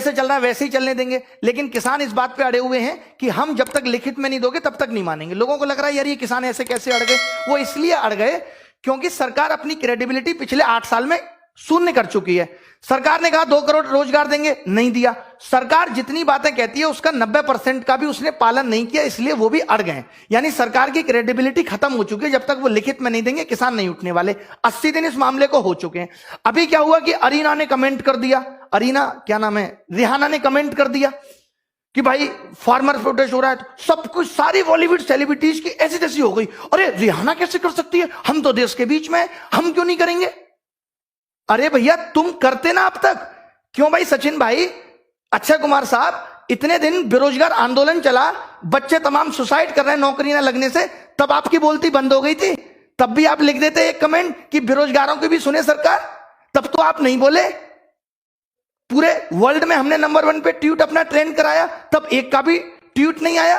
जैसे चल रहा है वैसे ही चलने देंगे। लेकिन किसान इस बात पे अड़े हुए हैं कि हम जब तक लिखित में नहीं दोगे तब तक नहीं मानेंगे। लोगों को लग रहा है यार ये किसान ऐसे कैसे अड़ गए। वो इसलिए अड़ गए क्योंकि सरकार अपनी क्रेडिबिलिटी पिछले 8 साल में शून्य कर चुकी है। सरकार ने कहा 2 करोड़ रोजगार देंगे, नहीं दिया। सरकार जितनी बातें कहती है उसका 90% का भी उसने पालन नहीं किया, इसलिए वो भी अड़ गए। यानी सरकार की क्रेडिबिलिटी खत्म हो चुकी है। जब तक वो लिखित में नहीं देंगे किसान नहीं उठने वाले। 80 दिन इस मामले को हो चुके हैं। अभी क्या हुआ कि अरीना ने कमेंट कर दिया, अरीना क्या नाम है, रिहाना ने कमेंट कर दिया कि भाई फार्मर प्रोटेस्ट हो रहा है। तो सब कुछ सारी बॉलीवुड सेलिब्रिटीज की ऐसी तैसी हो गई, अरे रिहाना कैसे कर सकती है, हम तो देश के बीच में हैं, हम क्यों नहीं करेंगे। अरे भैया तुम करते ना अब तक, क्यों भाई सचिन भाई, अक्षय कुमार साहब, इतने दिन बेरोजगार आंदोलन चला, बच्चे तमाम सुसाइड कर रहे हैं नौकरी ना लगने से, तब आपकी बोलती बंद हो गई थी। तब भी आप लिख देते एक कमेंट कि बेरोजगारों की भी सुने सरकार, तब तो आप नहीं बोले। पूरे वर्ल्ड में हमने नंबर 1 पे ट्वीट अपना ट्रेंड कराया, तब एक का भी ट्वीट नहीं आया।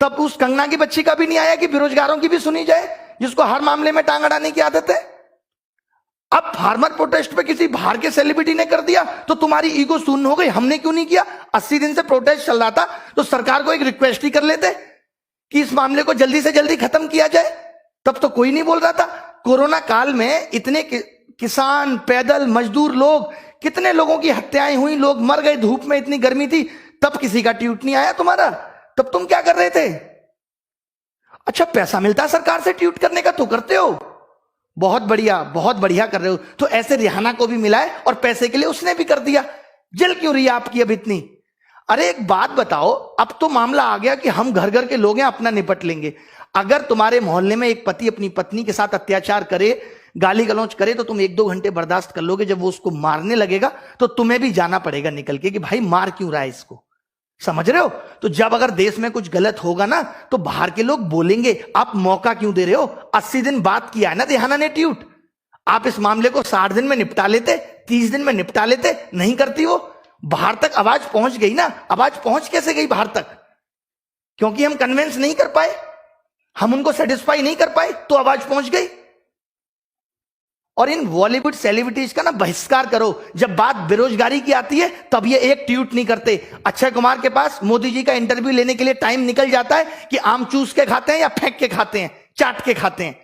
तब उस कंगना की बच्ची का भी नहीं आया कि बेरोजगारों की भी सुनी जाए, जिसको हर मामले में टांग अड़ाने की आदत है। अब फार्मर प्रोटेस्ट पे किसी बाहर के सेलिब्रिटी ने कर दिया तो तुम्हारी ईगो शून्य हो गई, हमने क्यों नहीं किया। 80 दिन से प्रोटेस्ट चल रहा था तो सरकार को एक रिक्वेस्ट ही कर लेते कि इस मामले को जल्दी से जल्दी खत्म किया जाए, तब तो कोई नहीं बोल रहा था। कोरोना काल में इतने किसान, पैदल मजदूर लोग, कितने लोगों की हत्याएं हुई, लोग मर गए, धूप में इतनी गर्मी थी, तब किसी का ट्वीट नहीं आया तुम्हारा। तब तुम क्या कर रहे थे। अच्छा पैसा मिलता है सरकार से ट्वीट करने का तो करते हो, बहुत बढ़िया कर रहे हो। तो ऐसे रिहाना को भी मिला है और पैसे के लिए उसने भी कर दिया। जल क्यों रही है आपकी अब इतनी। अरे एक बात बताओ, अब तो मामला आ गया कि हम घर घर के लोग हैं, अपना निपट लेंगे। अगर तुम्हारे मोहल्ले में एक पति अपनी पत्नी के साथ अत्याचार करे, गाली गलौज करे, तो तुम 1-2 घंटे बर्दाश्त कर लोगे। जब वो उसको मारने लगेगा तो तुम्हें भी जाना पड़ेगा निकल के कि भाई मार क्यों रहा है इसको, समझ रहे हो। तो जब अगर देश में कुछ गलत होगा ना तो बाहर के लोग बोलेंगे, आप मौका क्यों दे रहे हो। 80 दिन बात किया है ना रिहाना ने ट्वीट, आप इस मामले को 60 दिन में निपटा लेते, 30 दिन में निपटा लेते, नहीं करती वो। बाहर तक आवाज पहुंच गई ना। आवाज पहुंच कैसे गई बाहर तक, क्योंकि हम कन्विंस नहीं कर पाए, हम उनको सेटिस्फाई नहीं कर पाए, तो आवाज पहुंच गई। और इन बॉलीवुड सेलिब्रिटीज का ना बहिष्कार करो। जब बात बेरोजगारी की आती है तब ये एक ट्वीट नहीं करते। अक्षय कुमार के पास मोदी जी का इंटरव्यू लेने के लिए टाइम निकल जाता है कि आम चूस के खाते हैं या फेंक के खाते हैं, चाट के खाते हैं।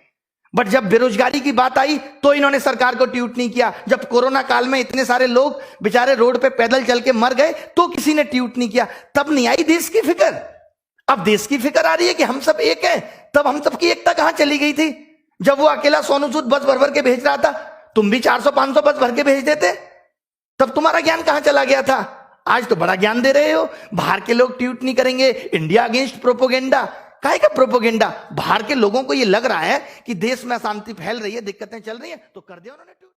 बट जब बेरोजगारी की बात आई तो इन्होंने सरकार को ट्वीट नहीं किया। जब कोरोना काल में इतने सारे लोग बेचारे रोड पे पैदल चल के मर गए तो किसी ने ट्वीट नहीं किया। तब नहीं आई देश की फिक्र। अब देश की फिक्र आ रही है कि हम सब एक हैं। तब हम सबकी एकता कहां चली गई थी। जब वो अकेला सोनू सूद बस भर भर के भेज रहा था, तुम भी 400-500 बस भर के भेज देते, तब तुम्हारा ज्ञान कहां चला गया था। आज तो बड़ा ज्ञान दे रहे हो, बाहर के लोग ट्वीट नहीं करेंगे, इंडिया अगेंस्ट प्रोपोगेंडा। काहे का प्रोपोगेंडा। बाहर के लोगों को ये लग रहा है कि देश में अशांति फैल रही है, दिक्कतें चल रही है, तो कर दिया उन्होंने ट्वीट।